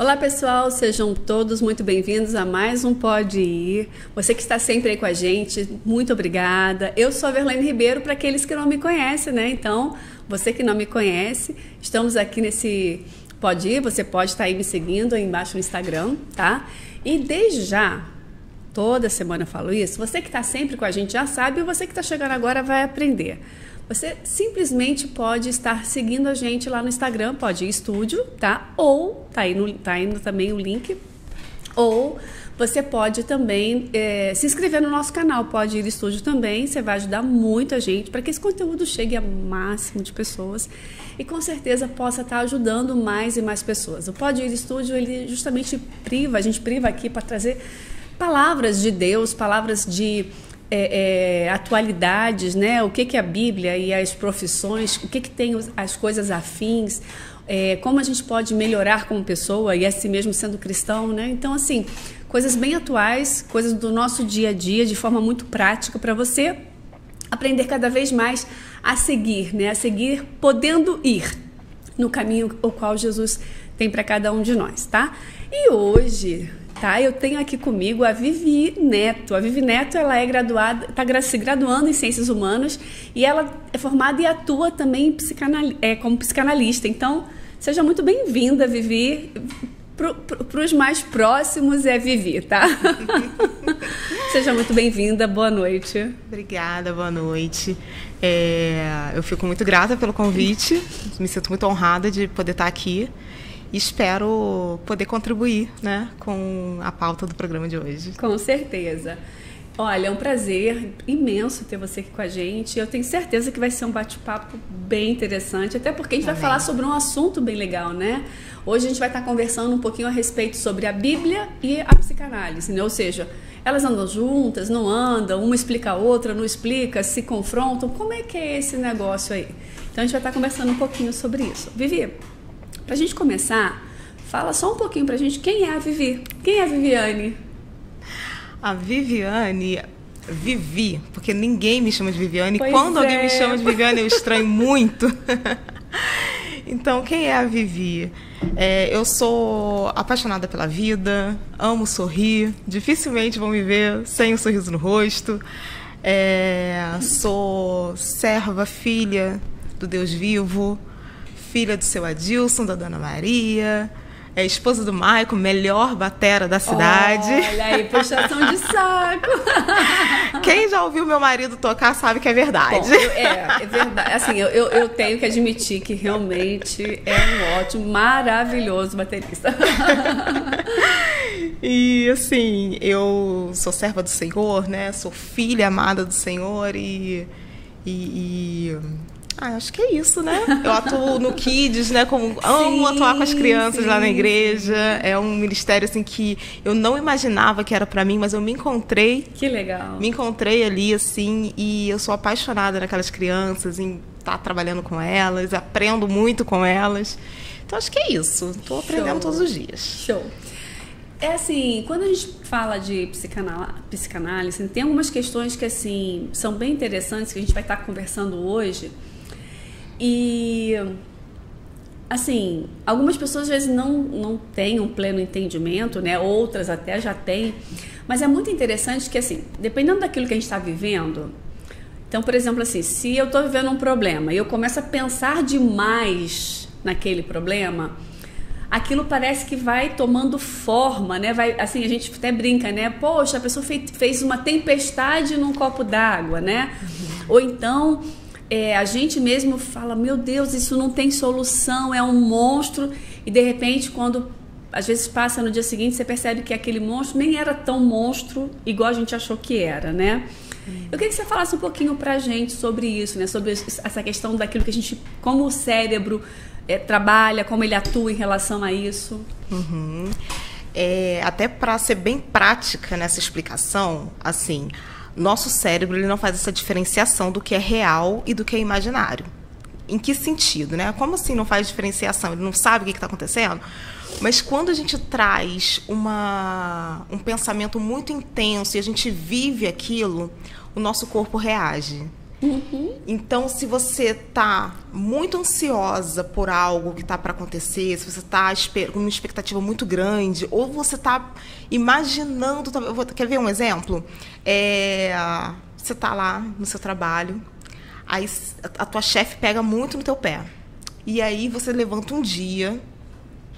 Olá pessoal, sejam todos muito bem-vindos a mais um Pode Ir. Você que está sempre aí com a gente, muito obrigada. Eu sou a Verlaine Ribeiro, para aqueles que não me conhecem, né? Então, você que não me conhece, estamos aqui nesse Pode Ir, você pode estar aí me seguindo aí embaixo no Instagram, tá? E desde já, toda semana eu falo isso, você que está sempre com a gente já sabe, e você que está chegando agora vai aprender. Você simplesmente pode estar seguindo a gente lá no Instagram, Pode Ir Estúdio, tá? Ou, tá indo também o link, ou você pode também se inscrever no nosso canal, Pode Ir Estúdio também, você vai ajudar muito a gente para que esse conteúdo chegue a máximo de pessoas e com certeza possa estar ajudando mais e mais pessoas. O Pode Ir Estúdio, ele justamente a gente priva aqui para trazer palavras de Deus, palavras de atualidades, né? O que é a Bíblia e as profissões, o que tem as coisas afins, como a gente pode melhorar como pessoa e assim mesmo sendo cristão, né? Então, assim, coisas bem atuais, coisas do nosso dia a dia, de forma muito prática para você aprender cada vez mais a seguir, né? A seguir podendo ir no caminho o qual Jesus tem para cada um de nós, tá? E hoje, eu tenho aqui comigo a Vivi Neto. A Vivi Neto, ela é graduada, está se graduando em Ciências Humanas e ela é formada e atua também como psicanalista. Então, seja muito bem-vinda, Vivi. Para os mais próximos é Vivi, tá? Seja muito bem-vinda, boa noite. Obrigada, boa noite. Eu fico muito grata pelo convite, me sinto muito honrada de poder estar aqui. Espero poder contribuir, né, com a pauta do programa de hoje. Com certeza. Olha, é um prazer imenso ter você aqui com a gente. Eu tenho certeza que vai ser um bate-papo bem interessante, até porque a gente vai falar sobre um assunto bem legal, né? Hoje a gente vai estar conversando um pouquinho a respeito sobre a Bíblia e a psicanálise, né? Ou seja, elas andam juntas, não andam, uma explica a outra, não explica, se confrontam. Como é que é esse negócio aí? Então a gente vai estar conversando um pouquinho sobre isso. Vivi, pra gente começar, fala só um pouquinho pra gente quem é a Vivi. Quem é a Viviane? A Viviane, Vivi, porque ninguém me chama de Viviane. Pois Quando alguém me chama de Viviane, eu estranho muito. Então, quem é a Vivi? Eu sou apaixonada pela vida, amo sorrir, dificilmente vão me ver sem um sorriso no rosto. Sou serva, filha do Deus vivo, filha do seu Adilson, da Dona Maria, esposa do Maicon, melhor batera da cidade. Olha aí, puxação de saco. Quem já ouviu meu marido tocar sabe que é verdade. Bom, é verdade. Assim, eu tenho que admitir que realmente é um ótimo, maravilhoso baterista. E assim, eu sou serva do Senhor, né? Sou filha amada do Senhor acho que é isso, né? Eu atuo no Kids, né? Amo atuar com as crianças lá na igreja. É um ministério assim que eu não imaginava que era pra mim, mas eu me encontrei. Que legal. Me encontrei ali, assim, e eu sou apaixonada naquelas crianças, em estar trabalhando com elas, aprendo muito com elas. Então acho que é isso. Estou aprendendo todos os dias. Show. É assim, quando a gente fala de psicanálise, tem algumas questões que assim são bem interessantes que a gente vai estar conversando hoje. E, assim, algumas pessoas às vezes não têm um pleno entendimento, né? Outras até já têm. Mas é muito interessante que, assim, dependendo daquilo que a gente está vivendo... Então, por exemplo, assim, se eu estou vivendo um problema e eu começo a pensar demais naquele problema, aquilo parece que vai tomando forma, né? Assim, a gente até brinca, né? Poxa, a pessoa fez uma tempestade num copo d'água, né? Ou então... a gente mesmo fala, meu Deus, isso não tem solução, é um monstro. E de repente, quando às vezes passa no dia seguinte, você percebe que aquele monstro nem era tão monstro igual a gente achou que era, né? Eu queria que você falasse um pouquinho pra gente sobre isso, né? Sobre essa questão daquilo que a gente, como o cérebro trabalha, como ele atua em relação a isso. Uhum. Até para ser bem prática nessa explicação, assim... Nosso cérebro ele não faz essa diferenciação do que é real e do que é imaginário. Em que sentido, né? Como assim não faz diferenciação? Ele não sabe o que está acontecendo? Mas quando a gente traz um pensamento muito intenso e a gente vive aquilo, o nosso corpo reage. Então, se você está muito ansiosa por algo que está para acontecer, se você está com uma expectativa muito grande, ou você está imaginando... Quer ver um exemplo? Você está lá no seu trabalho, aí a tua chefe pega muito no teu pé. E aí você levanta um dia,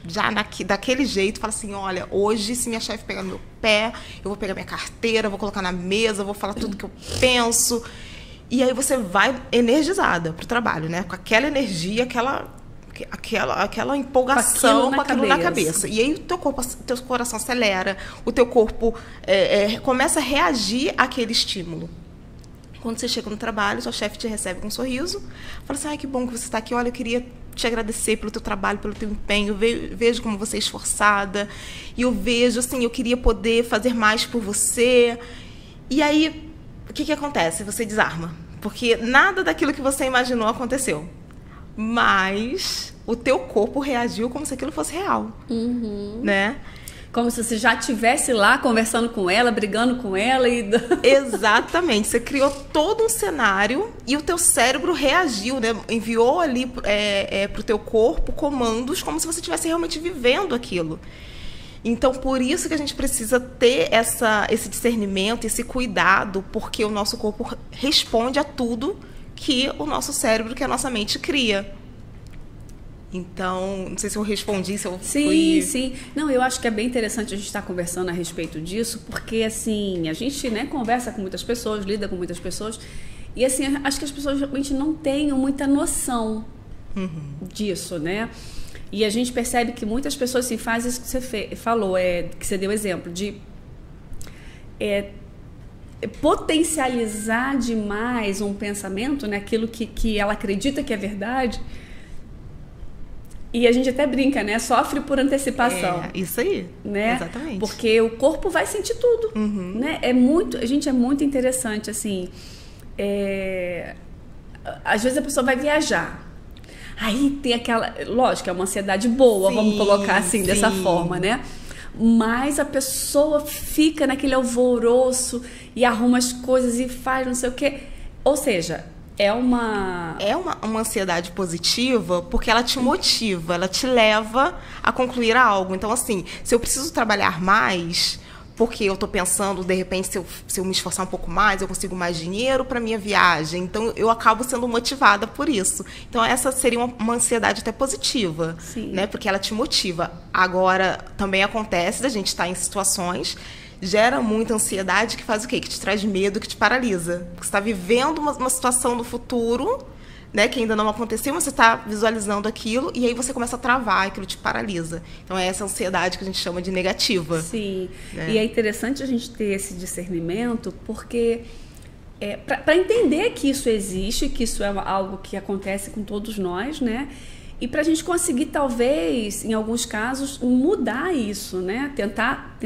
já daquele jeito, fala assim, olha, hoje se minha chefe pegar no meu pé, eu vou pegar minha carteira, vou colocar na mesa, vou falar tudo que eu penso... E aí você vai energizada para o trabalho, né? Com aquela energia, aquela empolgação com aquilo na cabeça. E aí o teu coração acelera, o teu corpo começa a reagir àquele estímulo. Quando você chega no trabalho, seu chefe te recebe com um sorriso, fala assim, ai, que bom que você está aqui, olha, eu queria te agradecer pelo teu trabalho, pelo teu empenho, vejo como você é esforçada, e eu vejo, assim, eu queria poder fazer mais por você. E aí... O que acontece? Você desarma. Porque nada daquilo que você imaginou aconteceu. Mas o teu corpo reagiu como se aquilo fosse real. Né? Como se você já estivesse lá conversando com ela, brigando com ela. Exatamente. Você criou todo um cenário e o teu cérebro reagiu, né? Enviou ali para o teu corpo comandos como se você estivesse realmente vivendo aquilo. Então, por isso que a gente precisa ter esse discernimento, esse cuidado, porque o nosso corpo responde a tudo que o nosso cérebro, que a nossa mente cria. Então, não sei se eu respondi, se eu fui... Sim. Não, eu acho que é bem interessante a gente estar conversando a respeito disso, porque, assim, a gente, né, conversa com muitas pessoas, lida com muitas pessoas, e, assim, acho que as pessoas realmente não têm muita noção disso, né? E a gente percebe que muitas pessoas assim, fazem isso que você falou, que você deu exemplo, de potencializar demais um pensamento, né, aquilo que ela acredita que é verdade. E a gente até brinca, né? Sofre por antecipação. Isso aí, né? Exatamente. Porque o corpo vai sentir tudo. Né? É muito interessante, assim. Às vezes a pessoa vai viajar. Aí tem aquela... Lógico, é uma ansiedade boa, vamos colocar assim, dessa forma, né? Mas a pessoa fica naquele alvoroço e arruma as coisas e faz não sei o quê. Ou seja, é uma ansiedade positiva porque ela te motiva, ela te leva a concluir algo. Então, assim, se eu preciso trabalhar mais... Porque eu estou pensando, de repente, se eu me esforçar um pouco mais, eu consigo mais dinheiro para minha viagem. Então, eu acabo sendo motivada por isso. Então, essa seria uma ansiedade até positiva, né? Porque ela te motiva. Agora, também acontece da gente estar em situações, gera muita ansiedade que faz o quê? Que te traz medo, que te paralisa. Porque você está vivendo uma situação do futuro... Né, que ainda não aconteceu, mas você está visualizando aquilo e aí você começa a travar, aquilo te paralisa. Então, é essa ansiedade que a gente chama de negativa. Sim, né? E é interessante a gente ter esse discernimento, porque para entender que isso existe, que isso é algo que acontece com todos nós, né? E para a gente conseguir, talvez, em alguns casos, mudar isso, né? Tentar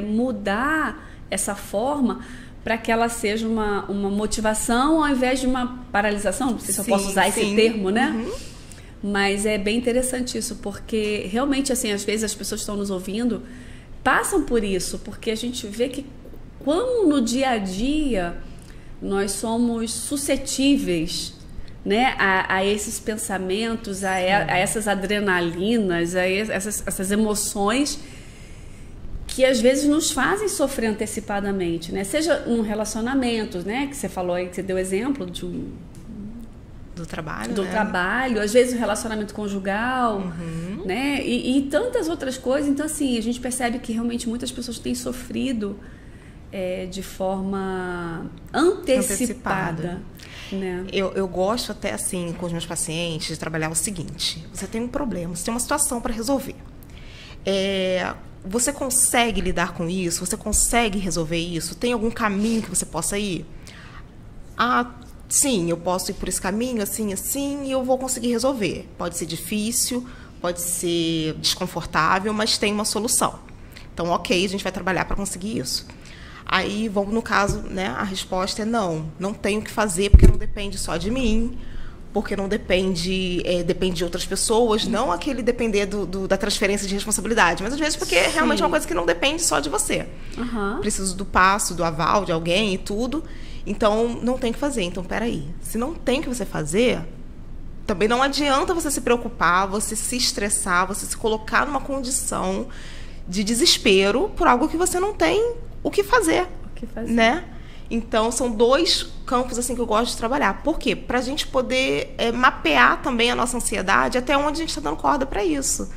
mudar essa forma para que ela seja uma motivação ao invés de uma paralisação. Não sei se eu posso usar esse termo, né? Mas é bem interessante isso, porque realmente, assim, às vezes as pessoas que estão nos ouvindo passam por isso, porque a gente vê que como no dia a dia nós somos suscetíveis, né, a esses pensamentos, a essas adrenalinas, a essas emoções que às vezes nos fazem sofrer antecipadamente, né? Seja num relacionamento, né? Que você falou aí, que você deu exemplo do trabalho, do trabalho, às vezes o relacionamento conjugal, né? E tantas outras coisas. Então, assim, a gente percebe que realmente muitas pessoas têm sofrido de forma antecipada. Né? Eu gosto até, assim, com os meus pacientes, de trabalhar o seguinte: você tem um problema, você tem uma situação para resolver. Você consegue lidar com isso? Você consegue resolver isso? Tem algum caminho que você possa ir? Sim, eu posso ir por esse caminho, assim, e eu vou conseguir resolver. Pode ser difícil, pode ser desconfortável, mas tem uma solução. Então, ok, a gente vai trabalhar para conseguir isso. Aí, no caso, né, a resposta é não tenho o que fazer porque não depende só de mim, porque não depende, depende de outras pessoas, não aquele depender da transferência de responsabilidade, mas às vezes porque realmente é uma coisa que não depende só de você. Preciso do passo, do aval de alguém e tudo, então não tem que fazer. Então, peraí, se não tem que você fazer, também não adianta você se preocupar, você se estressar, você se colocar numa condição de desespero por algo que você não tem o que fazer, né? Então, são 2 campos assim que eu gosto de trabalhar. Por quê? Para a gente poder mapear também a nossa ansiedade, até onde a gente está dando corda para isso. Sim.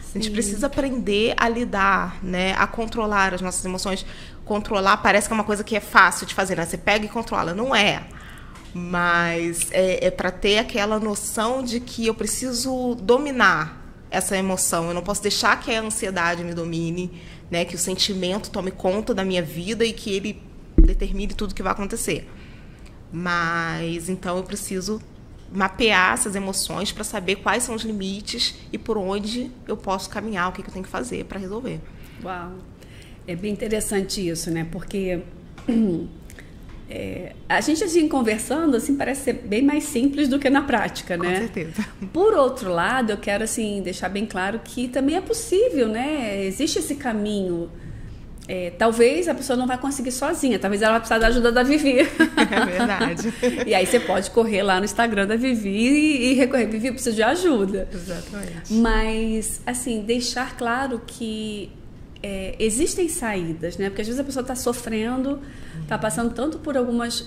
A gente precisa aprender a lidar, né? A controlar as nossas emoções. Controlar parece que é uma coisa que é fácil de fazer, né? Você pega e controla. Não é. Mas é para ter aquela noção de que eu preciso dominar essa emoção. Eu não posso deixar que a ansiedade me domine, né? Que o sentimento tome conta da minha vida e que ele determine tudo que vai acontecer. Mas, então, eu preciso mapear essas emoções para saber quais são os limites e por onde eu posso caminhar, o que eu tenho que fazer para resolver. Uau! É bem interessante isso, né? Porque a gente, assim, conversando, assim, parece ser bem mais simples do que na prática, né? Com certeza. Por outro lado, eu quero, assim, deixar bem claro que também é possível, né? Existe esse caminho. Talvez a pessoa não vai conseguir sozinha, talvez ela vai precisar da ajuda da Vivi. É verdade. E aí você pode correr lá no Instagram da Vivi e recorrer. Vivi, eu preciso de ajuda. Exatamente. Mas, assim, deixar claro que existem saídas, né? Porque às vezes a pessoa está sofrendo, está passando tanto por algumas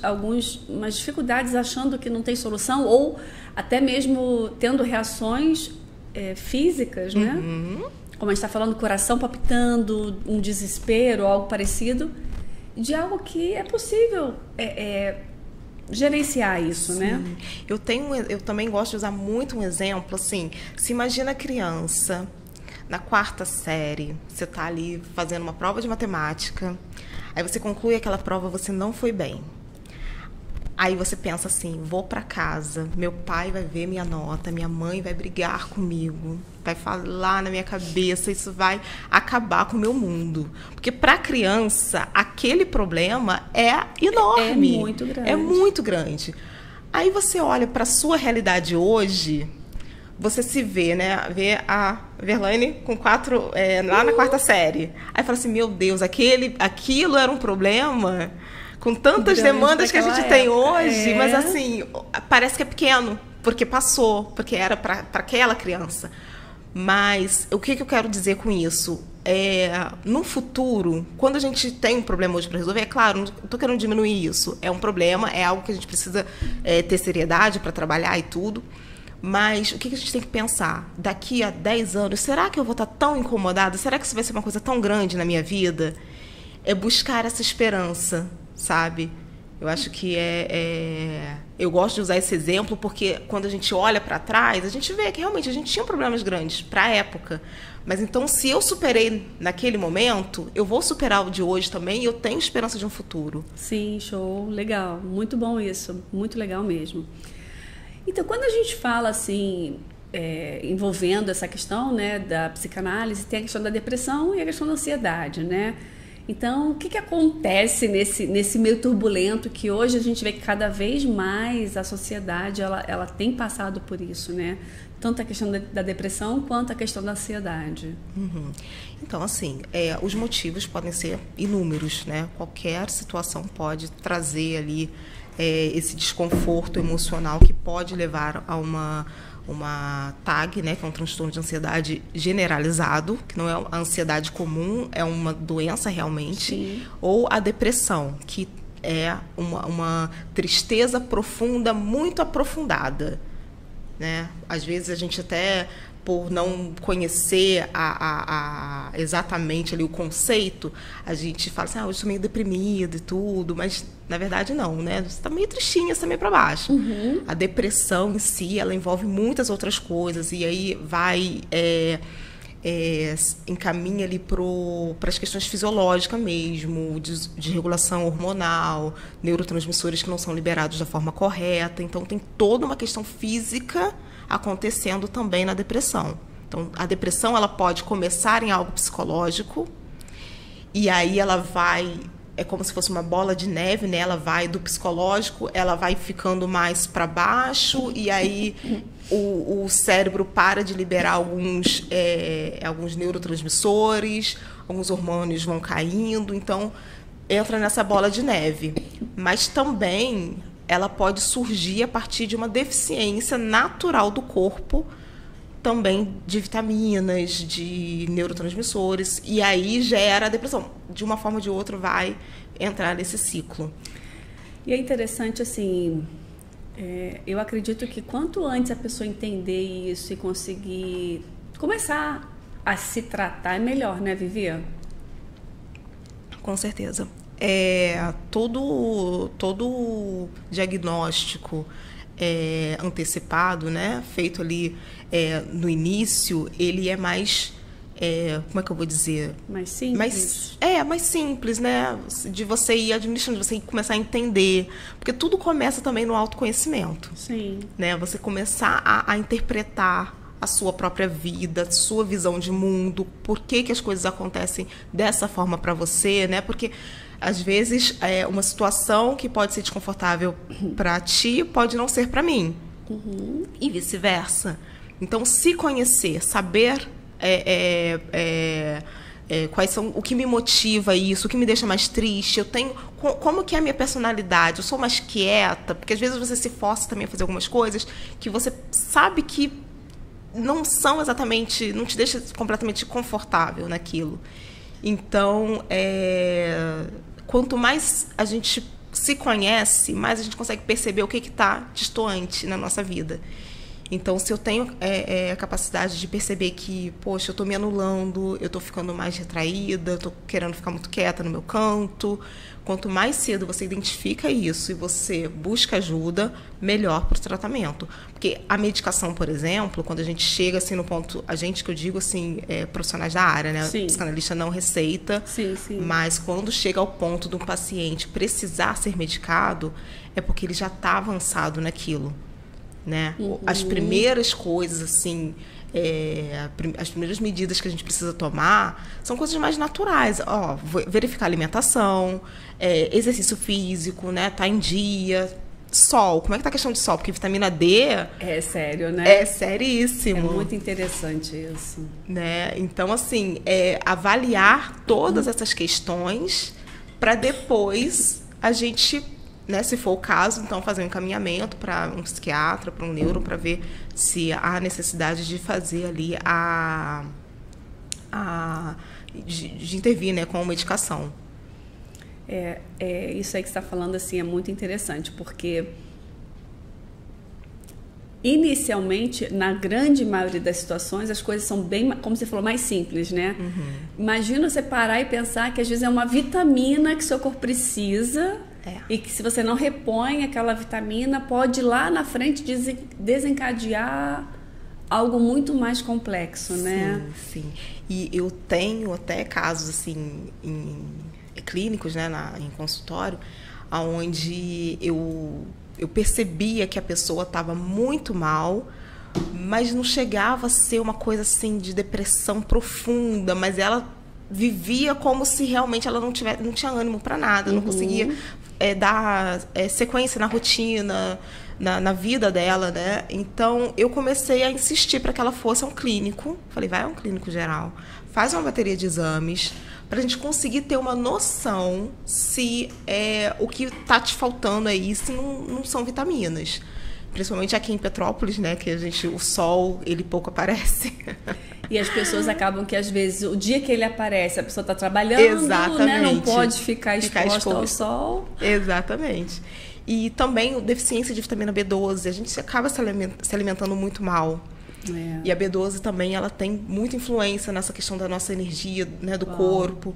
dificuldades, achando que não tem solução, ou até mesmo tendo reações físicas, né? Como a gente está falando, coração palpitando, um desespero, algo parecido, de algo que é possível gerenciar isso, sim, né? Eu também gosto de usar muito um exemplo, assim, se imagina a criança na 4ª série, você está ali fazendo uma prova de matemática, aí você conclui aquela prova, você não foi bem. Aí você pensa assim, vou para casa, meu pai vai ver minha nota, minha mãe vai brigar comigo, vai falar na minha cabeça, isso vai acabar com o meu mundo. Porque para a criança, aquele problema é enorme. É muito grande. É muito grande. Aí você olha para a sua realidade hoje, você se vê, né? Vê a Verlaine com 4, lá na 4ª série. Aí fala assim, meu Deus, aquilo era um problema... com tantas demandas que a gente tem hoje, mas assim, parece que é pequeno, porque passou, porque era para aquela criança. Mas o que eu quero dizer com isso? No futuro, quando a gente tem um problema hoje para resolver, é claro, não estou querendo diminuir isso, é um problema, é algo que a gente precisa ter seriedade para trabalhar e tudo, mas o que a gente tem que pensar? Daqui a 10 anos, será que eu vou estar tão incomodada? Será que isso vai ser uma coisa tão grande na minha vida? É buscar essa esperança, sabe? Eu acho que eu gosto de usar esse exemplo porque quando a gente olha para trás, a gente vê que realmente a gente tinha problemas grandes para a época. Mas então, se eu superei naquele momento, eu vou superar o de hoje também e eu tenho esperança de um futuro. Sim, show. Legal. Muito bom isso. Muito legal mesmo. Então, quando a gente fala assim, envolvendo essa questão, né, da psicanálise, tem a questão da depressão e a questão da ansiedade, né? Então, o que acontece nesse meio turbulento que hoje a gente vê que cada vez mais a sociedade ela tem passado por isso, né? Tanto a questão da depressão quanto a questão da ansiedade. Uhum. Então, assim, os motivos podem ser inúmeros, né? Qualquer situação pode trazer ali esse desconforto emocional que pode levar a uma TAG, né, que é um transtorno de ansiedade generalizado, que não é a ansiedade comum, é uma doença realmente. Sim. Ou a depressão, que é uma tristeza profunda, muito aprofundada, né? Às vezes a gente até, por não conhecer exatamente ali o conceito, a gente fala assim, hoje estou meio deprimida e tudo, mas na verdade não, né? Você está meio tristinha, você está meio para baixo. Uhum. A depressão em si, ela envolve muitas outras coisas, e aí vai... encaminha ali para as questões fisiológicas mesmo, de regulação hormonal, neurotransmissores que não são liberados da forma correta. Então, tem toda uma questão física acontecendo também na depressão. Então, a depressão ela pode começar em algo psicológico e aí ela vai é como se fosse uma bola de neve, né? Ela vai do psicológico, ela vai ficando mais para baixo e aí o cérebro para de liberar alguns neurotransmissores, alguns hormônios vão caindo, então entra nessa bola de neve. Mas também ela pode surgir a partir de uma deficiência natural do corpo, também de vitaminas, de neurotransmissores, e aí gera a depressão. De uma forma ou de outra vai entrar nesse ciclo. E é interessante, assim, eu acredito que quanto antes a pessoa entender isso e conseguir começar a se tratar, é melhor, né, Vivi? Com certeza. Todo diagnóstico antecipado, né, feito ali no início, ele é mais, como é que eu vou dizer? Mais simples? Mais simples, né, de você ir administrando, de você começar a entender, porque tudo começa também no autoconhecimento. Sim. Né, você começar a interpretar a sua própria vida, a sua visão de mundo, por que as coisas acontecem dessa forma para você, né, porque às vezes uma situação que pode ser desconfortável para ti pode não ser para mim. Uhum. E vice-versa. Então, se conhecer, saber quais são, o que me motiva isso, o que me deixa mais triste, como que é a minha personalidade, eu sou mais quieta, porque às vezes você se força também a fazer algumas coisas que você sabe que não são exatamente, não te deixa completamente confortável naquilo. Então, quanto mais a gente se conhece, mais a gente consegue perceber o que está destoante na nossa vida. Então, se eu tenho a capacidade de perceber que, poxa, eu estou me anulando, eu estou ficando mais retraída, eu estou querendo ficar muito quieta no meu canto, quanto mais cedo você identifica isso e você busca ajuda, melhor para o tratamento. Porque a medicação, por exemplo, quando a gente chega assim no ponto, a gente que eu digo assim, profissionais da área, né? Sim. O psicanalista não receita, sim, sim. Mas quando chega ao ponto de um paciente precisar ser medicado, é porque ele já está avançado naquilo. Né? Uhum. As primeiras coisas, assim, as primeiras medidas que a gente precisa tomar são coisas mais naturais. Verificar a alimentação, exercício físico, né? Tá em dia, sol. Como é que tá a questão de sol? Porque vitamina D... É sério, né? É seríssimo. É muito interessante isso. Né? Então, assim, avaliar todas essas questões para depois a gente... Né, se for o caso, então fazer um encaminhamento para um psiquiatra, para um neuro, para ver se há necessidade de fazer ali de intervir, né, com a medicação. Isso aí que você está falando assim, é muito interessante, porque inicialmente, na grande maioria das situações, as coisas são bem, como você falou, mais simples, né? Uhum. Imagina você parar e pensar que às vezes é uma vitamina que seu corpo precisa e que se você não repõe aquela vitamina, pode lá na frente desencadear algo muito mais complexo, né? Sim. E eu tenho até casos assim clínicos, né, em consultório, onde eu percebia que a pessoa estava muito mal, mas não chegava a ser uma coisa assim de depressão profunda, mas ela vivia como se realmente ela não tinha ânimo para nada, não conseguia dar sequência na rotina, na vida dela, né? Então eu comecei a insistir para que ela fosse a um clínico. Falei, vai a um clínico geral, faz uma bateria de exames para a gente conseguir ter uma noção se o que está te faltando aí, se não são vitaminas. Principalmente aqui em Petrópolis, né, que o sol, ele pouco aparece. E as pessoas acabam que, às vezes, o dia que ele aparece, a pessoa está trabalhando, exatamente, né, não pode ficar exposta ao sol. Exatamente. E também deficiência de vitamina B12, a gente acaba se alimentando muito mal. E a B12 também, ela tem muita influência nessa questão da nossa energia, né, do corpo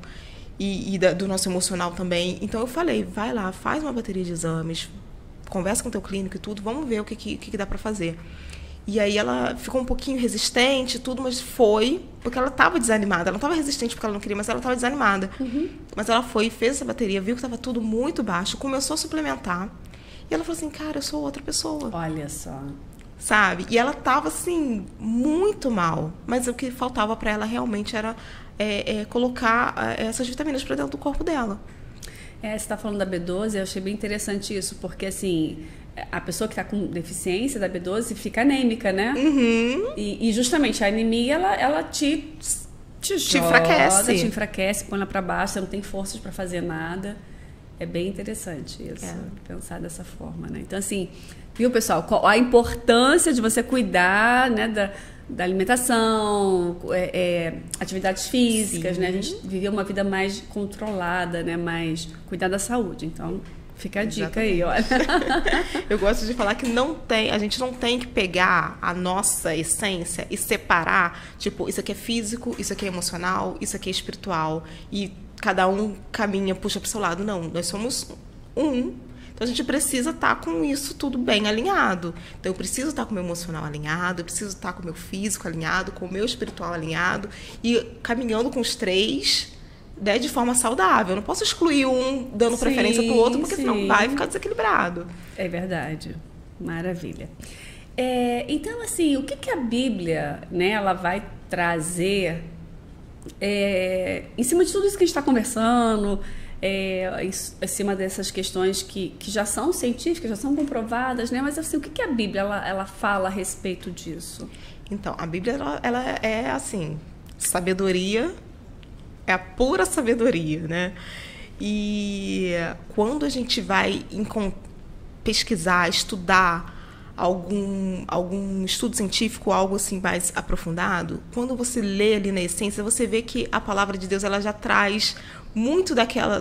e do nosso emocional também. Então eu falei, vai lá, faz uma bateria de exames, conversa com o teu clínico e tudo, vamos ver o que dá para fazer. E aí ela ficou um pouquinho resistente e tudo, mas foi porque ela estava desanimada. Ela não estava resistente porque ela não queria, mas ela estava desanimada. Uhum. Mas ela foi, fez essa bateria, viu que estava tudo muito baixo, começou a suplementar. E ela falou assim, cara, eu sou outra pessoa. Olha só. Sabe? E ela estava, assim, muito mal. Mas o que faltava para ela realmente era colocar essas vitaminas para dentro do corpo dela. Você está falando da B12, eu achei bem interessante isso, porque assim, a pessoa que está com deficiência da B12 fica anêmica, né? Uhum. E justamente a anemia, ela te enfraquece. Te enfraquece, põe lá para baixo, você não tem forças para fazer nada. É bem interessante isso, pensar dessa forma, né? Então, assim, viu, pessoal? A importância de você cuidar, né, da alimentação, atividades físicas, né? A gente viver uma vida mais controlada, né? Mais cuidar da saúde. Então, fica a dica aí, olha. Eu gosto de falar que a gente não tem que pegar a nossa essência e separar, tipo, isso aqui é físico, isso aqui é emocional, isso aqui é espiritual, e cada um caminha, puxa para o seu lado. Não, nós somos um. Então, a gente precisa estar com isso tudo bem alinhado. Então, eu preciso estar com o meu emocional alinhado, eu preciso estar com o meu físico alinhado, com o meu espiritual alinhado, e caminhando com os três, né, de forma saudável. Eu não posso excluir um dando preferência para o outro, porque senão vai ficar desequilibrado. É verdade. Maravilha. Então, assim, o que a Bíblia, né, ela vai trazer em cima de tudo isso que a gente está conversando, em cima dessas questões que já são científicas, já são comprovadas, né? Mas assim, o que a Bíblia ela fala a respeito disso? Então, a Bíblia ela é assim, sabedoria, é a pura sabedoria, né? E quando a gente vai pesquisar, estudar algum estudo científico, algo assim mais aprofundado, quando você lê ali na essência, você vê que a palavra de Deus ela já traz muito daquela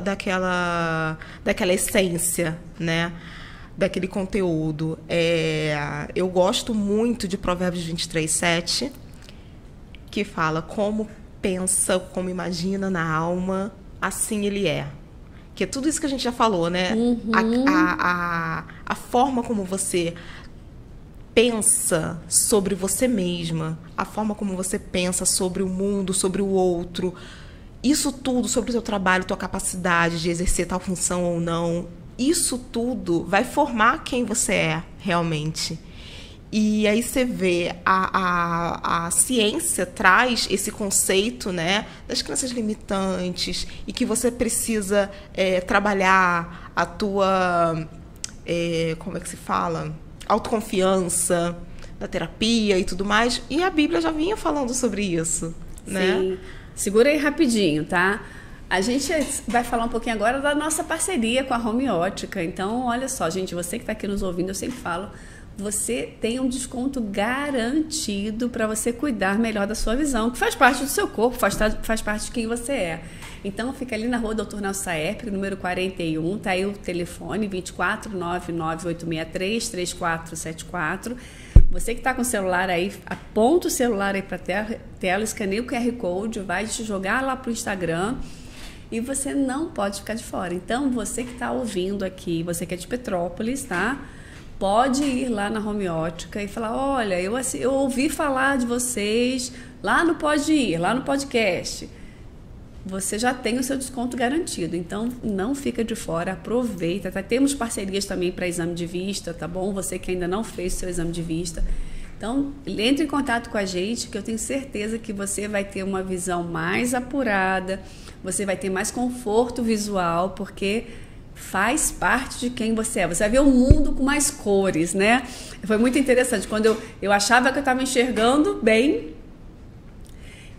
essência, né? Daquele conteúdo. Eu gosto muito de Provérbios 23:7, que fala: como pensa, como imagina na alma, assim ele é. Que é tudo isso que a gente já falou, né? Uhum. A forma como você pensa sobre você mesma, a forma como você pensa sobre o mundo, sobre o outro, isso tudo sobre o seu trabalho, tua capacidade de exercer tal função ou não, isso tudo vai formar quem você é realmente. E aí você vê, a ciência traz esse conceito, né, das crenças limitantes, e que você precisa trabalhar a tua, como é que se fala? Autoconfiança, da terapia e tudo mais. E a Bíblia já vinha falando sobre isso, né? Sim. Segura aí rapidinho, tá? A gente vai falar um pouquinho agora da nossa parceria com a Homeótica. Então, olha só, gente, você que está aqui nos ouvindo, eu sempre falo, você tem um desconto garantido para você cuidar melhor da sua visão, que faz parte do seu corpo, faz parte de quem você é. Então, fica ali na rua Dr. Nelson Saerp, número 41, tá aí o telefone 24998633474. Você que está com o celular aí, aponta o celular aí para a tela, escaneia o QR Code, vai te jogar lá para o Instagram e você não pode ficar de fora. Então, você que está ouvindo aqui, você que é de Petrópolis, tá? Pode ir lá na Homeótica e falar: olha, eu ouvi falar de vocês lá no Pode Ir, lá no podcast. Você já tem o seu desconto garantido, então não fica de fora, aproveita, tá? Temos parcerias também para exame de vista, tá bom? Você que ainda não fez o seu exame de vista, então entre em contato com a gente, que eu tenho certeza que você vai ter uma visão mais apurada, você vai ter mais conforto visual, porque faz parte de quem você é. Você vai ver o mundo com mais cores, né? Foi muito interessante, quando eu achava que eu estava enxergando bem,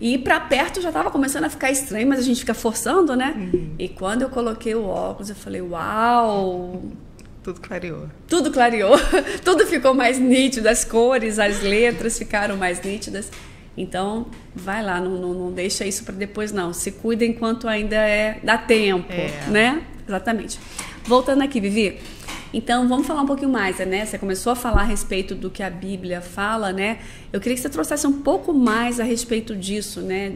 e para perto já estava começando a ficar estranho, mas a gente fica forçando, né? Uhum. E quando eu coloquei o óculos, eu falei: uau! Tudo clareou. Tudo clareou. Tudo ficou mais nítido, as cores, as letras ficaram mais nítidas. Então, vai lá, não deixa isso para depois, não. Se cuida enquanto ainda dá tempo, né? Exatamente. Voltando aqui, Vivi. Então, vamos falar um pouquinho mais, né? Você começou a falar a respeito do que a Bíblia fala, né? Eu queria que você trouxesse um pouco mais a respeito disso, né?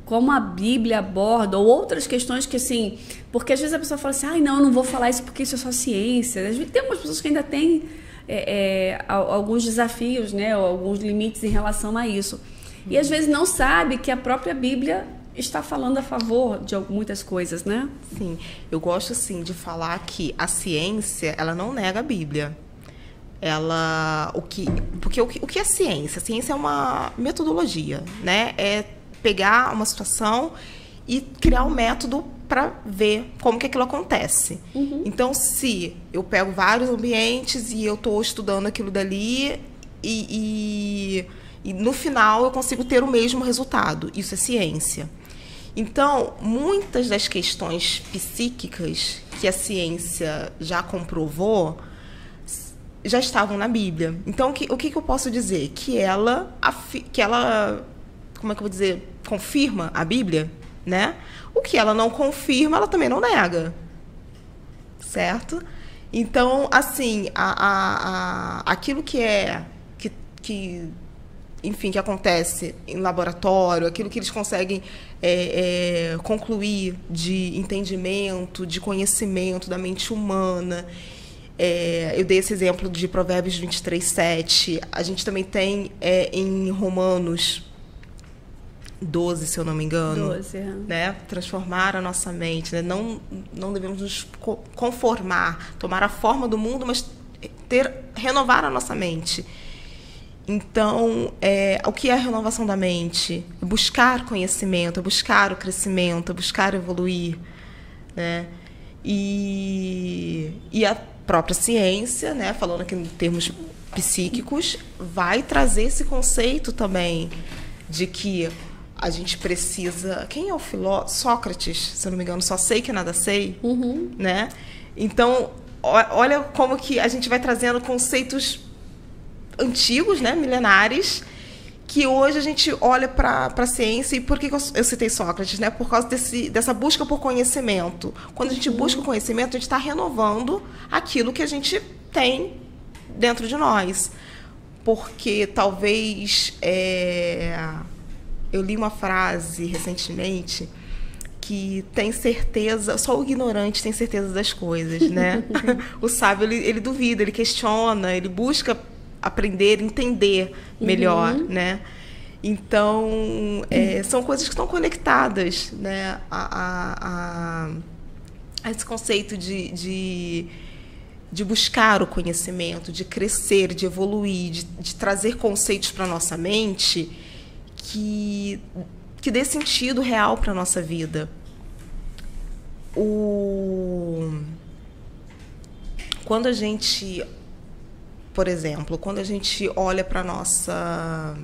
Como a Bíblia aborda, ou outras questões que, assim... Porque às vezes a pessoa fala assim: ai, não, eu não vou falar isso porque isso é só ciência. Às vezes, tem algumas pessoas que ainda têm alguns desafios, né? Ou alguns limites em relação a isso. E às vezes não sabe que a própria Bíblia está falando a favor de muitas coisas, né? Sim, eu gosto sim de falar que a ciência, ela não nega a Bíblia. Porque o que é ciência? A ciência é uma metodologia, né? É pegar uma situação e criar um método para ver como que aquilo acontece. Então, se eu pego vários ambientes e eu estou estudando aquilo dali e no final eu consigo ter o mesmo resultado. Isso é ciência. Então, muitas das questões psíquicas que a ciência já comprovou já estavam na Bíblia. Então, o que eu posso dizer? Que ela, como é que eu vou dizer, confirma a Bíblia, né? O que ela não confirma, ela também não nega. Certo? Então, assim, aquilo enfim, que acontece em laboratório, aquilo que eles conseguem concluir de entendimento, de conhecimento da mente humana. Eu dei esse exemplo de Provérbios 23:7. A gente também tem em Romanos 12, se eu não me engano. 12, né? Transformar a nossa mente. Né? Não devemos nos conformar, tomar a forma do mundo, mas renovar a nossa mente. Então, o que é a renovação da mente? É buscar conhecimento, é buscar o crescimento, é buscar evoluir. Né? E a própria ciência, né, falando aqui em termos psíquicos, vai trazer esse conceito também de que a gente precisa... Quem é o filósofo? Sócrates, se eu não me engano, só sei que nada sei. Né? Então, olha como que a gente vai trazendo conceitos antigos, né, milenares, que hoje a gente olha para a ciência. E por que eu citei Sócrates? Né? Por causa dessa busca por conhecimento. Quando a gente busca o conhecimento, a gente está renovando aquilo que a gente tem dentro de nós. Porque talvez... eu li uma frase recentemente que tem certeza... Só o ignorante tem certeza das coisas, né? O sábio, ele duvida, ele questiona, ele busca aprender, entender melhor, né? Então, são coisas que estão conectadas, né? A esse conceito de buscar o conhecimento, de crescer, de evoluir, de trazer conceitos para a nossa mente que dê sentido real para a nossa vida. Quando a gente... Por exemplo, quando a gente olha para a nossa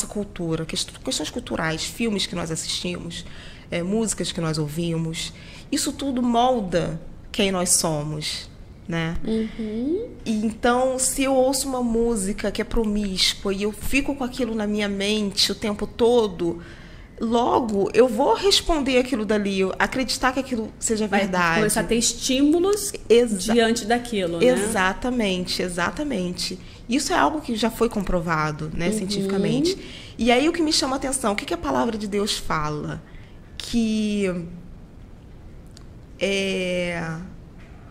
cultura, questões culturais, filmes que nós assistimos, músicas que nós ouvimos, isso tudo molda quem nós somos, né? E então, se eu ouço uma música que é promíscua e eu fico com aquilo na minha mente o tempo todo, logo eu vou responder aquilo dali, acreditar que aquilo seja verdade. Vai começar a ter estímulos diante daquilo, né? Exatamente. Isso é algo que já foi comprovado, né, cientificamente. E aí o que me chama a atenção, o que a palavra de Deus fala? Que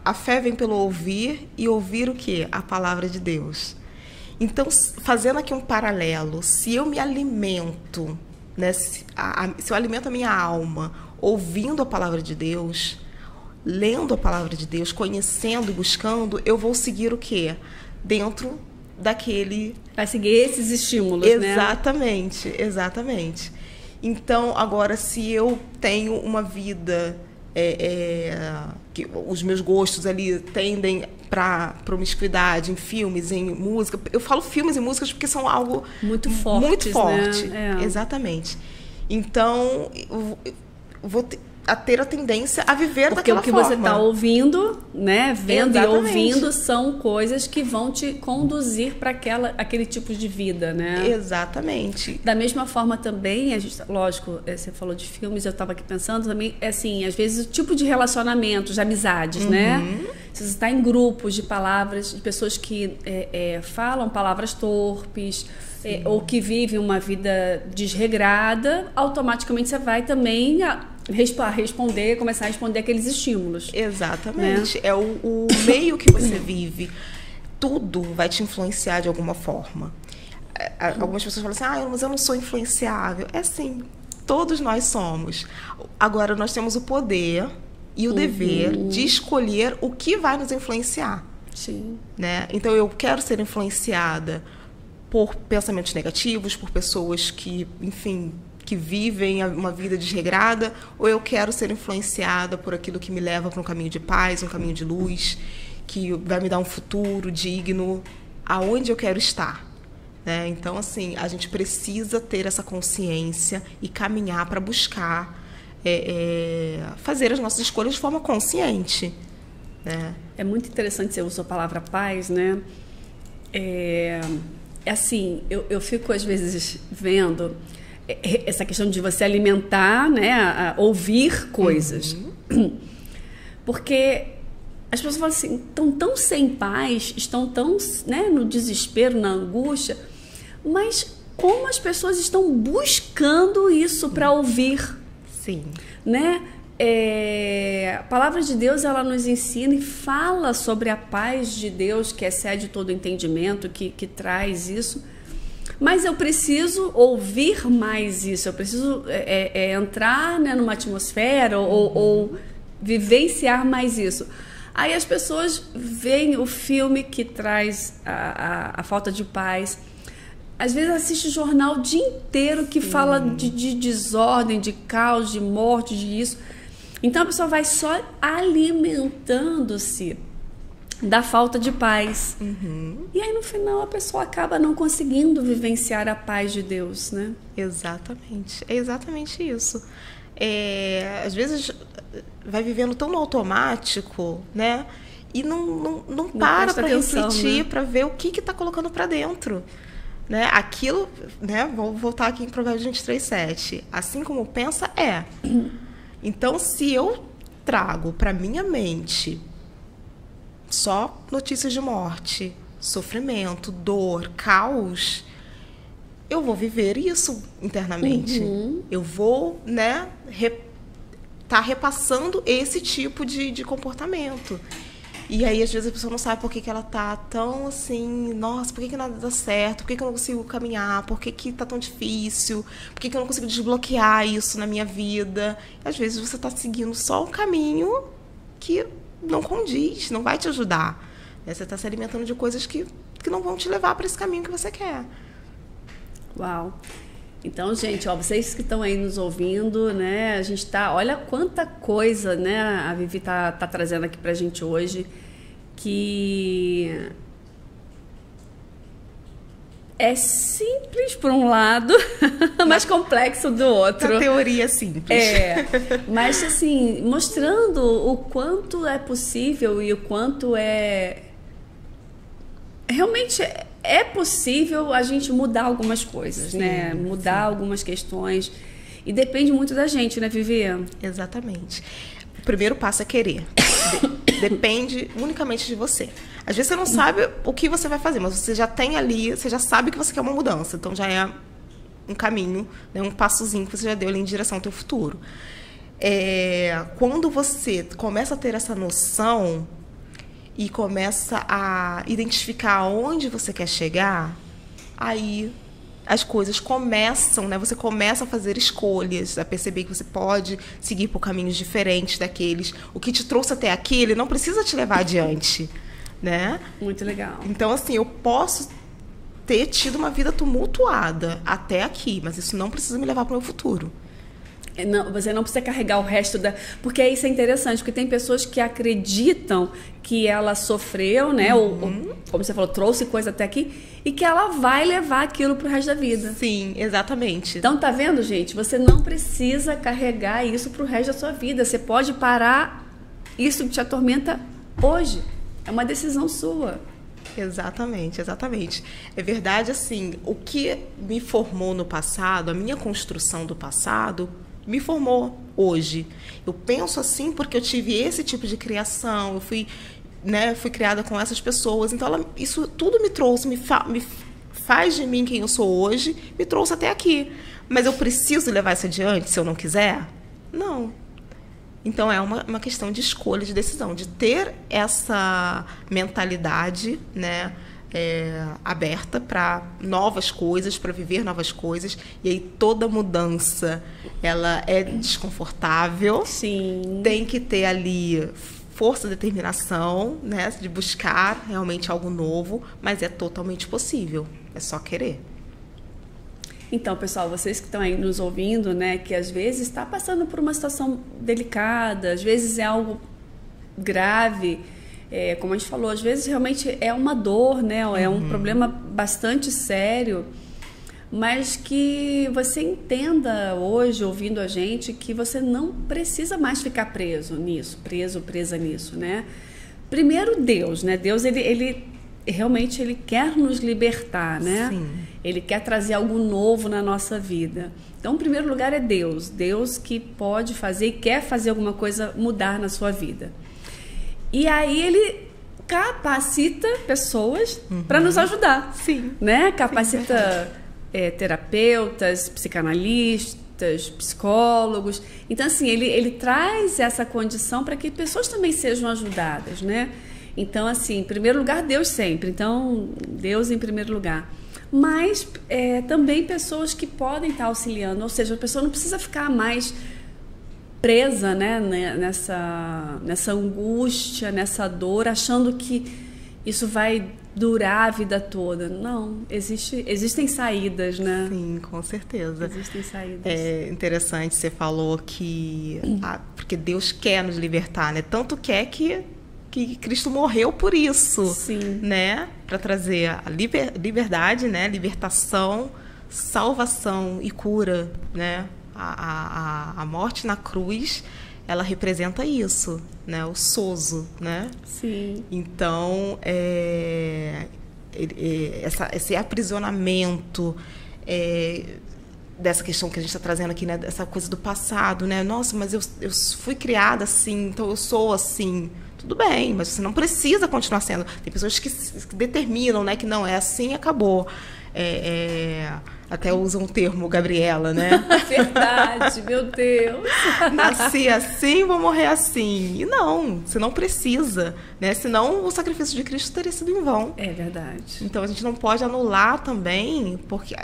a fé vem pelo ouvir, e ouvir o quê? A palavra de Deus. Então, fazendo aqui um paralelo, se eu me alimento... Né? Se eu alimento a minha alma ouvindo a palavra de Deus, lendo a palavra de Deus, conhecendo e buscando, eu vou seguir o quê? Dentro daquele... Vai seguir esses estímulos, exatamente, né? Exatamente. Então, agora, se eu tenho uma vida... que os meus gostos ali tendem para promiscuidade em filmes, em música. Eu falo filmes e músicas porque são algo muito forte. Muito forte. Né? Exatamente. Então, eu vou ter a tendência a viver daquela forma. Porque o que você está ouvindo, né, vendo Exatamente. E ouvindo, são coisas que vão te conduzir para aquele tipo de vida, né? Exatamente. Da mesma forma também, lógico, você falou de filmes, eu estava aqui pensando também, assim, às vezes o tipo de relacionamentos, de amizades, né? Se você está em grupos de palavras, de pessoas que falam palavras torpes, ou que vivem uma vida desregrada, automaticamente você vai também começar a responder aqueles estímulos. Exatamente. Né? É o meio que você vive. Tudo vai te influenciar de alguma forma. Algumas pessoas falam assim, mas eu não sou influenciável. É sim, todos nós somos. Agora, nós temos o poder e o dever de escolher o que vai nos influenciar. Sim. Né? Então, eu quero ser influenciada por pensamentos negativos, por pessoas que, enfim, que vivem uma vida desregrada, ou eu quero ser influenciada por aquilo que me leva para um caminho de paz, um caminho de luz, que vai me dar um futuro digno, aonde eu quero estar. Né? Então, assim, a gente precisa ter essa consciência e caminhar para buscar fazer as nossas escolhas de forma consciente. Né? É muito interessante você usar a palavra paz, né? Assim, eu fico às vezes vendo essa questão de você alimentar, né, a ouvir coisas. Porque as pessoas falam assim, estão tão sem paz, estão tão, né, no desespero, na angústia, mas como as pessoas estão buscando isso para ouvir? Sim. Né? A palavra de Deus, ela nos ensina e fala sobre a paz de Deus que excede todo entendimento, que traz isso. Mas eu preciso ouvir mais isso, eu preciso entrar, né, numa atmosfera ou vivenciar mais isso. Aí as pessoas veem o filme que traz a falta de paz. Às vezes assiste jornal o dia inteiro que fala de desordem, de caos, de morte, de isso. Então a pessoa vai só alimentando-se da falta de paz. E aí no final a pessoa acaba não conseguindo vivenciar a paz de Deus, né? Exatamente. É exatamente isso. Às vezes vai vivendo tão no automático, né? E não para refletir, né? Para ver o que está colocando para dentro. Né? Aquilo, né? Vou voltar aqui em Provérbios 23:7. Assim como pensa, é. Então, se eu trago para minha mente só notícias de morte, sofrimento, dor, caos, eu vou viver isso internamente. Eu vou, né, tá repassando esse tipo de comportamento. E aí, às vezes, a pessoa não sabe por que ela tá tão assim, nossa, por que nada dá certo? Por que eu não consigo caminhar? Por que tá tão difícil? Por que eu não consigo desbloquear isso na minha vida? E, às vezes, você tá seguindo só um caminho que não condiz, não vai te ajudar. Você tá se alimentando de coisas que não vão te levar para esse caminho que você quer. Uau! Então, gente, ó, vocês que estão aí nos ouvindo, né? A gente tá, olha quanta coisa, né? A Vivi tá trazendo aqui pra gente hoje, que é simples por um lado, mas complexo do outro. Na teoria simples. Mas assim, mostrando o quanto é possível e o quanto realmente é possível a gente mudar algumas coisas, sim, né? Mudar algumas questões. E depende muito da gente, né, Vivi? Exatamente. O primeiro passo é querer. Depende unicamente de você. Às vezes você não sabe o que você vai fazer, mas você já tem ali, você já sabe que você quer uma mudança. Então já é um caminho, né, um passozinho que você já deu ali em direção ao teu futuro. Quando você começa a ter essa noção e começa a identificar aonde você quer chegar, aí as coisas começam, né? Você começa a fazer escolhas, a perceber que você pode seguir por caminhos diferentes daqueles. O que te trouxe até aqui, ele não precisa te levar adiante, né? Muito legal. Então, assim, eu posso ter tido uma vida tumultuada até aqui, mas isso não precisa me levar para o meu futuro. Não, você não precisa carregar o resto da... Porque isso é interessante, porque tem pessoas que acreditam que ela sofreu, né? Ou, como você falou, trouxe coisa até aqui, e que ela vai levar aquilo pro resto da vida. Sim, exatamente. Então, tá vendo, gente? Você não precisa carregar isso pro resto da sua vida. Você pode parar isso que te atormenta hoje. É uma decisão sua. Exatamente, exatamente. É verdade, assim, o que me formou no passado, a minha construção do passado, me formou hoje. Eu penso assim porque eu tive esse tipo de criação, eu fui criada com essas pessoas, então isso tudo me trouxe, me faz de mim quem eu sou hoje, me trouxe até aqui. Mas eu preciso levar isso adiante se eu não quiser? Não. Então é uma questão de escolha, de decisão, de ter essa mentalidade, né, aberta para novas coisas, para viver novas coisas. E aí toda mudança, ela é desconfortável. Sim. Tem que ter ali força, determinação, né, de buscar realmente algo novo, mas é totalmente possível. É só querer. Então, pessoal, vocês que estão aí nos ouvindo, né, que às vezes está passando por uma situação delicada, às vezes é algo grave, como a gente falou, às vezes realmente é uma dor, né, é um problema bastante sério, mas que você entenda hoje, ouvindo a gente, que você não precisa mais ficar presa nisso, né? Primeiro Deus, né? Deus, ele realmente ele quer nos libertar, né? Sim. Ele quer trazer algo novo na nossa vida. Então, em primeiro lugar é Deus. Deus que pode fazer e quer fazer alguma coisa mudar na sua vida. E aí ele capacita pessoas para nos ajudar. Sim. Né? Capacita terapeutas, psicanalistas, psicólogos. Então, assim, ele traz essa condição para que pessoas também sejam ajudadas, né? Então, assim, em primeiro lugar, Deus sempre. Então, Deus em primeiro lugar. Mas também pessoas que podem estar auxiliando. Ou seja, a pessoa não precisa ficar mais presa, né, nessa angústia, nessa dor, achando que isso vai durar a vida toda. Não, existem saídas, né? Sim, com certeza. Existem saídas. É interessante, você falou que... porque Deus quer nos libertar, né? Tanto quer que Cristo morreu por isso. Sim. Né? Para trazer a liberdade, né? Libertação, salvação e cura, né? A morte na cruz, ela representa isso, né? O sozo, né? Sim. Então, esse aprisionamento dessa questão que a gente está trazendo aqui, né? Essa coisa do passado, né? Nossa, mas eu fui criada assim, então eu sou assim. Tudo bem, mas você não precisa continuar sendo. Tem pessoas que determinam, né? Que não é assim e acabou. Até usam o termo Gabriela, né? Verdade, meu Deus. Nasci assim, vou morrer assim. E não, você não precisa, né? Senão o sacrifício de Cristo teria sido em vão. É verdade. Então a gente não pode anular também, porque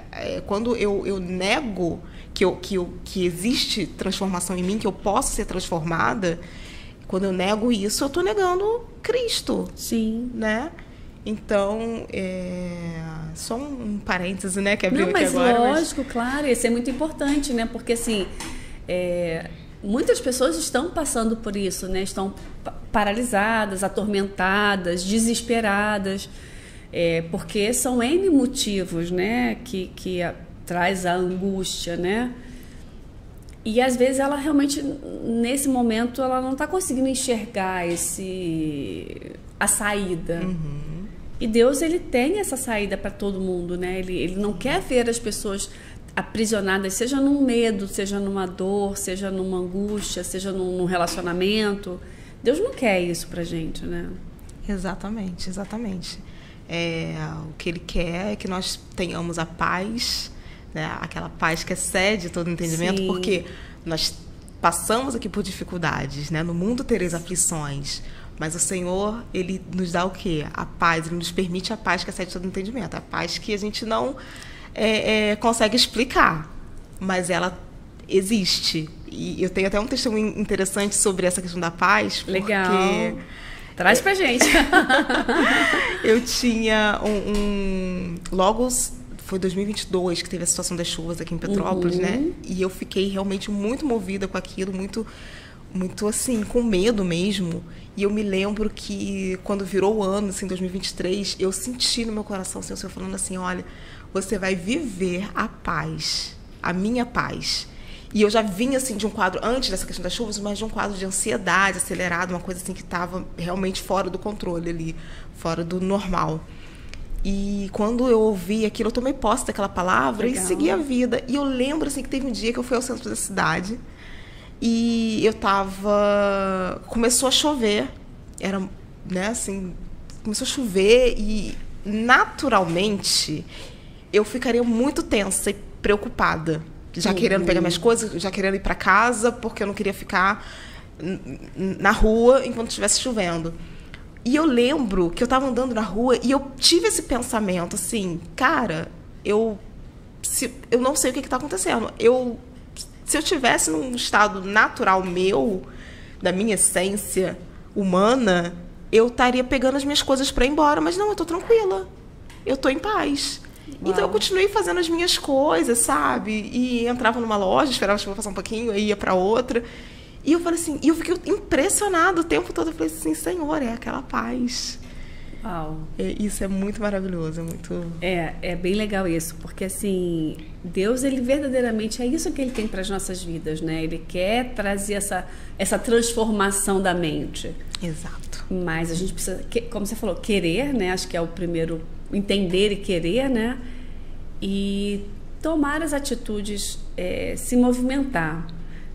quando eu nego que existe transformação em mim, que eu posso ser transformada, quando eu nego isso, eu estou negando Cristo. Sim. Né? Então, só um parêntese, né, que abriu aqui agora. Não, mas lógico, claro, isso é muito importante, né, porque assim, muitas pessoas estão passando por isso, né, estão paralisadas, atormentadas, desesperadas, porque são N motivos, né, que traz a angústia, né, e às vezes ela realmente, nesse momento, ela não está conseguindo enxergar a saída. Uhum. E Deus, ele tem essa saída para todo mundo, né? Ele não quer ver as pessoas aprisionadas, seja num medo, seja numa dor, seja numa angústia, seja num relacionamento. Deus não quer isso pra gente, né? Exatamente, exatamente. O que ele quer é que nós tenhamos a paz, né? Aquela paz que excede todo entendimento. Sim. Porque nós passamos aqui por dificuldades, né? No mundo tereis aflições. Mas o Senhor, ele nos dá o quê? A paz, ele nos permite a paz que excede todo entendimento. A paz que a gente não consegue explicar, mas ela existe. E eu tenho até um testemunho interessante sobre essa questão da paz. Legal. Porque traz pra gente. Eu tinha logo foi 2022 que teve a situação das chuvas aqui em Petrópolis, né? E eu fiquei realmente muito movida com aquilo, muito assim, com medo mesmo. E eu me lembro que quando virou o ano, assim, 2023, eu senti no meu coração assim, o Senhor falando assim, olha, você vai viver a paz, a minha paz. E eu já vinha, assim, de um quadro, antes dessa questão das chuvas, mas de um quadro de ansiedade acelerada, uma coisa assim que estava realmente fora do controle ali, fora do normal. E quando eu ouvi aquilo, eu tomei posse daquela palavra. Legal. E segui a vida. E eu lembro, assim, que teve um dia que eu fui ao centro da cidade e eu tava... Começou a chover. Era, né, assim... Começou a chover e, naturalmente, eu ficaria muito tensa e preocupada. Já querendo pegar minhas coisas, já querendo ir para casa, porque eu não queria ficar na rua enquanto estivesse chovendo. E eu lembro que eu estava andando na rua e eu tive esse pensamento, assim, cara, eu não sei o que está acontecendo. Se eu estivesse num estado natural meu, da minha essência humana, eu estaria pegando as minhas coisas para ir embora. Mas não, eu estou tranquila. Eu estou em paz. Então eu continuei fazendo as minhas coisas, sabe? E entrava numa loja, esperava tipo, passar um pouquinho, aí ia para outra. E eu falei assim, e eu fiquei impressionada o tempo todo. Eu falei assim, Senhor, é aquela paz. Uau. Isso é muito maravilhoso, é muito... É bem legal isso, porque assim, Deus, ele verdadeiramente é isso que ele tem para as nossas vidas, né? Ele quer trazer essa transformação da mente. Exato. Mas a gente precisa, como você falou, querer, né? Acho que é o primeiro, entender e querer, né? E tomar as atitudes, se movimentar,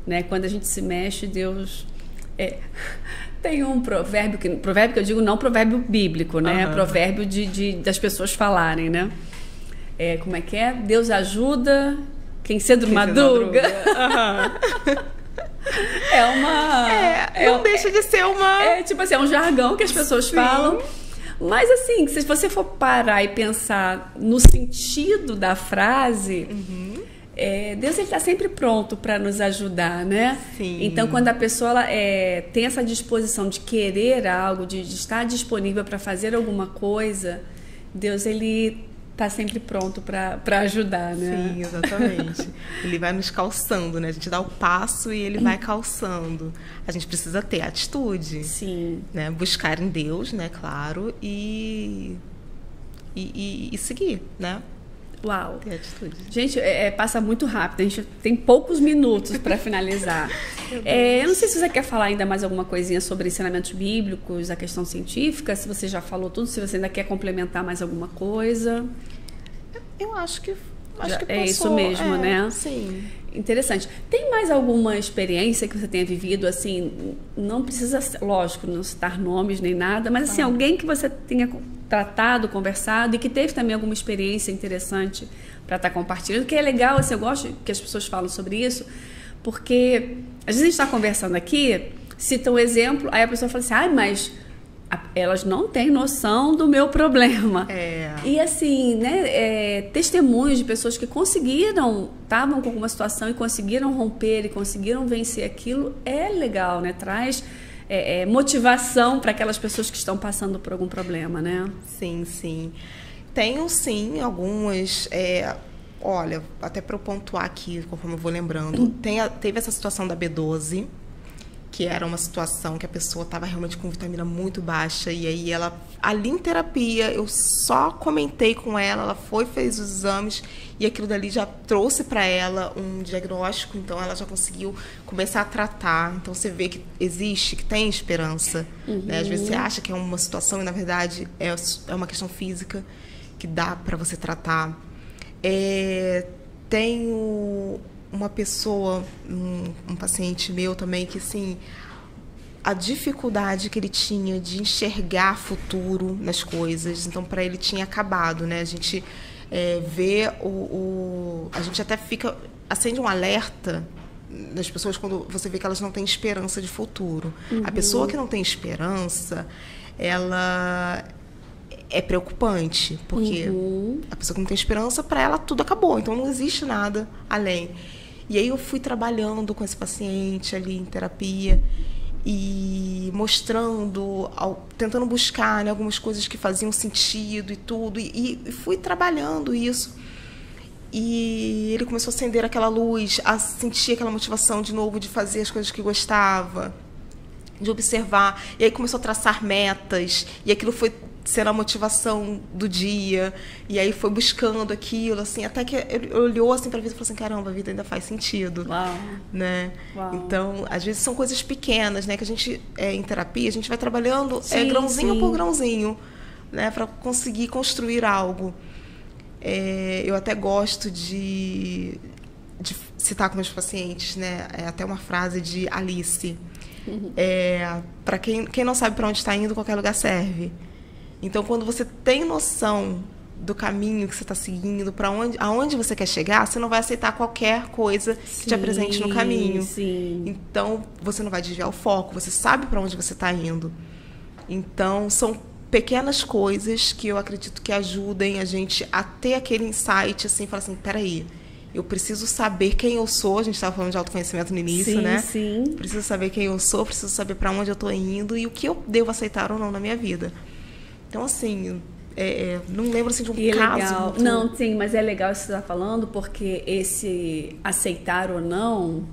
né? Quando a gente se mexe, Deus... Tem um provérbio que eu digo não provérbio bíblico, né? Provérbio das pessoas falarem, né? Como é que é? Deus ajuda quem cedo madruga. Não deixa de ser uma... tipo assim, é um jargão que as pessoas falam. Mas assim, se você for parar e pensar no sentido da frase... Deus está sempre pronto para nos ajudar, né? Sim. Então, quando a pessoa tem essa disposição de querer algo, de estar disponível para fazer alguma coisa, Deus, ele está sempre pronto para ajudar, né? Sim, exatamente. Ele vai nos calçando, né? A gente dá o passo e ele vai calçando. A gente precisa ter atitude. Sim. Né? Buscar em Deus, né? Claro, e seguir, né? Uau. Ter atitude. Gente, passa muito rápido. A gente tem poucos minutos para finalizar. Eu não sei se você quer falar ainda mais alguma coisinha sobre ensinamentos bíblicos, a questão científica, se você já falou tudo, se você ainda quer complementar mais alguma coisa. Eu acho que é isso mesmo, né? Sim. Interessante. Tem mais alguma experiência que você tenha vivido, assim, não precisa, lógico, não citar nomes nem nada, mas assim, alguém que você tenha tratado, conversado e que teve também alguma experiência interessante para estar compartilhando, que é legal, assim, eu gosto que as pessoas falam sobre isso, porque às vezes a gente está conversando aqui, cita um exemplo, aí a pessoa fala assim, mas elas não têm noção do meu problema. E assim, né, testemunhos de pessoas que estavam com alguma situação e conseguiram romper e conseguiram vencer aquilo, é legal, né? Traz motivação para aquelas pessoas que estão passando por algum problema, né? Sim, sim. Tenho, sim, algumas... olha, até para eu pontuar aqui, conforme eu vou lembrando, teve essa situação da B12, que era uma situação que a pessoa estava realmente com vitamina muito baixa, e aí ela, ali em terapia, eu só comentei com ela fez os exames, e aquilo dali já trouxe para ela um diagnóstico, então ela já conseguiu começar a tratar. Então você vê que existe, que tem esperança. Né? Às vezes você acha que é uma situação e, na verdade, é uma questão física que dá para você tratar. Tenho uma pessoa, um paciente meu também, que assim, a dificuldade que ele tinha de enxergar futuro nas coisas, então para ele tinha acabado, né? A gente vê a gente até acende um alerta das pessoas quando você vê que elas não têm esperança de futuro. A pessoa que não tem esperança, ela é preocupante, porque a pessoa que não tem esperança, para ela tudo acabou, então não existe nada além. E aí eu fui trabalhando com esse paciente ali em terapia e mostrando, tentando buscar, né, algumas coisas que faziam sentido e tudo, e fui trabalhando isso. E ele começou a acender aquela luz, a sentir aquela motivação de novo de fazer as coisas que gostava, de observar. E aí começou a traçar metas, e aquilo foi sendo a motivação do dia, e aí foi buscando aquilo, assim, até que ele olhou assim para a vida e falou assim, caramba, a vida ainda faz sentido. Uau. Né? Uau. Então, às vezes são coisas pequenas, né, que a gente, em terapia, a gente vai trabalhando grãozinho por grãozinho, né, para conseguir construir algo. Eu até gosto de citar com meus pacientes, né, até uma frase de Alice, para quem não sabe para onde está indo, qualquer lugar serve. Então, quando você tem noção do caminho que você está seguindo, aonde você quer chegar, você não vai aceitar qualquer coisa que te apresente no caminho. Sim. Então, você não vai desviar o foco, você sabe para onde você está indo. Então, são pequenas coisas que eu acredito que ajudem a gente a ter aquele insight, assim, falar assim, peraí, eu preciso saber quem eu sou. A gente estava falando de autoconhecimento no início, né? Sim. Preciso saber quem eu sou, preciso saber para onde eu estou indo e o que eu devo aceitar ou não na minha vida. Então, assim, não lembro assim de um E é caso. legal. Muito... Não, sim, mas é legal isso que você está falando, porque esse aceitar ou não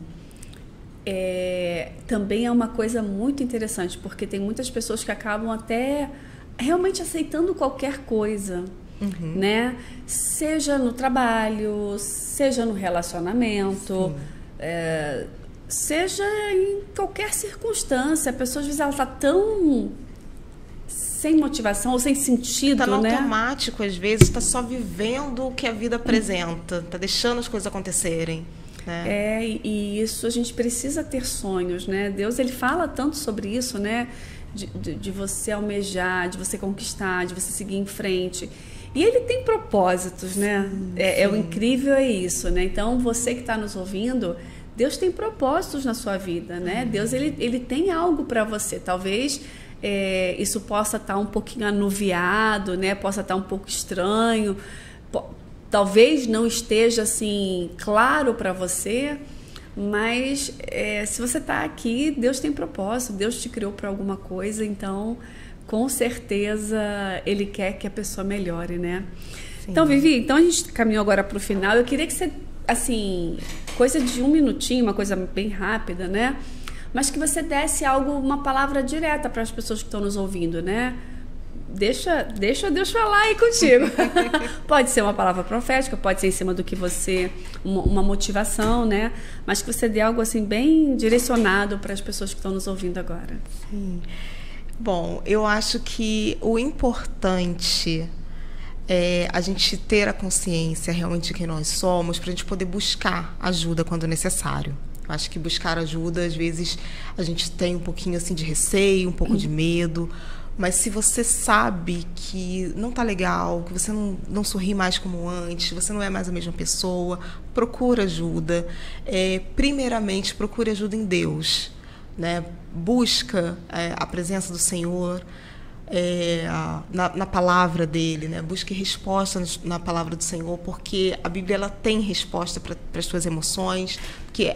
também é uma coisa muito interessante, porque tem muitas pessoas que acabam até realmente aceitando qualquer coisa, né? Seja no trabalho, seja no relacionamento, seja em qualquer circunstância. A pessoa, às vezes, ela está tão sem motivação ou sem sentido, tá no né? automático, às vezes, tá só vivendo o que a vida apresenta, tá deixando as coisas acontecerem. Né? E isso a gente precisa ter sonhos, né? Deus, ele fala tanto sobre isso, né? De você almejar, de você conquistar, de você seguir em frente. E ele tem propósitos, né? O incrível é isso, né? Então, você que está nos ouvindo, Deus tem propósitos na sua vida, né? Deus, ele tem algo para você. Talvez isso possa estar um pouquinho anuviado, né? Possa estar um pouco estranho. Talvez não esteja assim claro para você, mas se você está aqui, Deus tem propósito, Deus te criou para alguma coisa, então com certeza Ele quer que a pessoa melhore, né? Sim. Então, Vivi, a gente caminhou agora para o final. Eu queria que você, assim, coisa de 1 minutinho, uma coisa bem rápida, né? Mas que você desse uma palavra direta para as pessoas que estão nos ouvindo, né? Deixa Deus falar aí contigo. Pode ser uma palavra profética, pode ser em cima do que você... Uma motivação, né? Mas que você dê algo assim bem direcionado para as pessoas que estão nos ouvindo agora. Sim. Bom, eu acho que o importante é a gente ter a consciência realmente de quem nós somos para a gente poder buscar ajuda quando necessário. Eu acho que buscar ajuda, às vezes, a gente tem um pouquinho assim de receio, um pouco de medo... Mas se você sabe que não tá legal, que você não sorri mais como antes, você não é mais a mesma pessoa, procura ajuda. Primeiramente, procure ajuda em Deus, né? Busca a presença do Senhor na palavra dele, né? Busque resposta na palavra do Senhor, porque a Bíblia ela tem resposta para as suas emoções, porque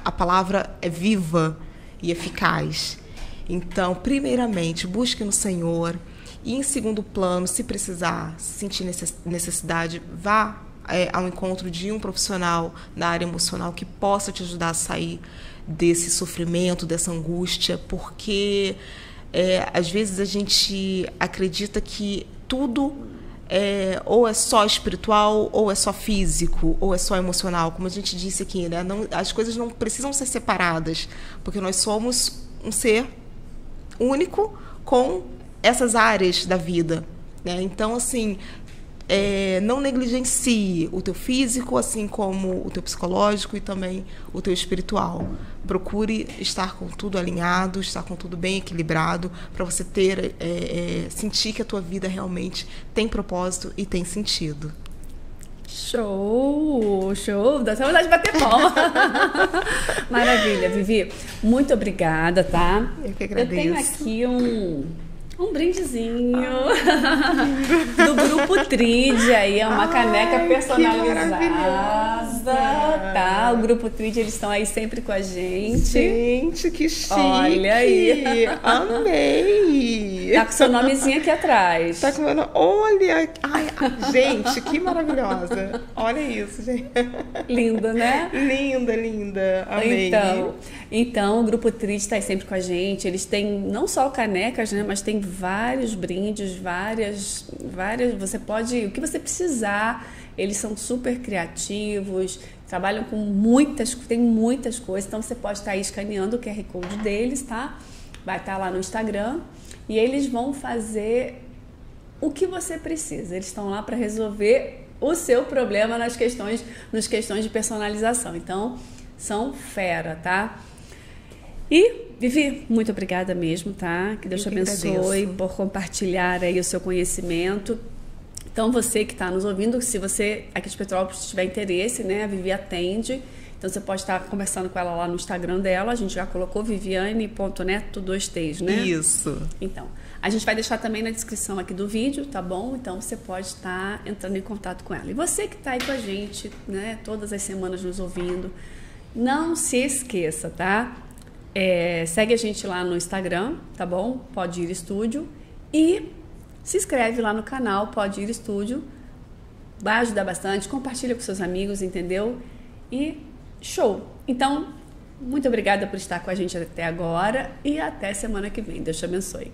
a palavra é viva e eficaz. Então, primeiramente, busque no Senhor e, em segundo plano, se precisar, se sentir necessidade, vá ao encontro de um profissional da área emocional que possa te ajudar a sair desse sofrimento, dessa angústia, porque às vezes a gente acredita que tudo ou é só espiritual, ou é só físico, ou é só emocional, como a gente disse aqui, né? As coisas não precisam ser separadas, porque nós somos um ser único com essas áreas da vida, né? Então, assim, não negligencie o teu físico, assim como o teu psicológico e também o teu espiritual. Procure estar com tudo alinhado, estar com tudo bem equilibrado, para você sentir que a tua vida realmente tem propósito e tem sentido. Show! Dá até vontade de bater palma. Maravilha, Vivi. Muito obrigada, tá? Eu que agradeço. Eu tenho aqui um brindezinho do Grupo Tríade, aí é uma caneca personalizada, tá? O Grupo Tríade, eles estão aí sempre com a gente. Gente, que chique! Olha aí! Amei! Tá com seu nomezinho aqui atrás. Tá com meu nome. Olha! Ai, gente, que maravilhosa! Olha isso, gente. Linda, né? Linda. Amei. Então o Grupo Tríade está aí sempre com a gente. Eles têm não só canecas, né? Mas tem vários brindes, várias. Você pode, o que você precisar. Eles são super criativos, trabalham com tem muitas coisas. Então você pode estar aí escaneando o QR Code deles, tá? Vai estar lá no Instagram e eles vão fazer o que você precisa. Eles estão lá para resolver o seu problema nas questões de personalização. Então são fera, tá? E, Vivi, muito obrigada mesmo, tá? Que Deus te abençoe por compartilhar aí o seu conhecimento. Então, você que está nos ouvindo, se você aqui de Petrópolis tiver interesse, né? A Vivi atende. Então, você pode estar conversando com ela lá no Instagram dela. A gente já colocou viviane.neto 2 T's, né? Isso. Então, a gente vai deixar também na descrição aqui do vídeo, tá bom? Então, você pode estar entrando em contato com ela. E você que está aí com a gente, né? Todas as semanas nos ouvindo, não se esqueça, tá? Segue a gente lá no Instagram, tá bom? Pode ir estúdio. E se inscreve lá no canal Pode Ir Estúdio. Vai ajudar bastante, compartilha com seus amigos, entendeu? E show! Então, muito obrigada por estar com a gente até agora e até semana que vem. Deus te abençoe.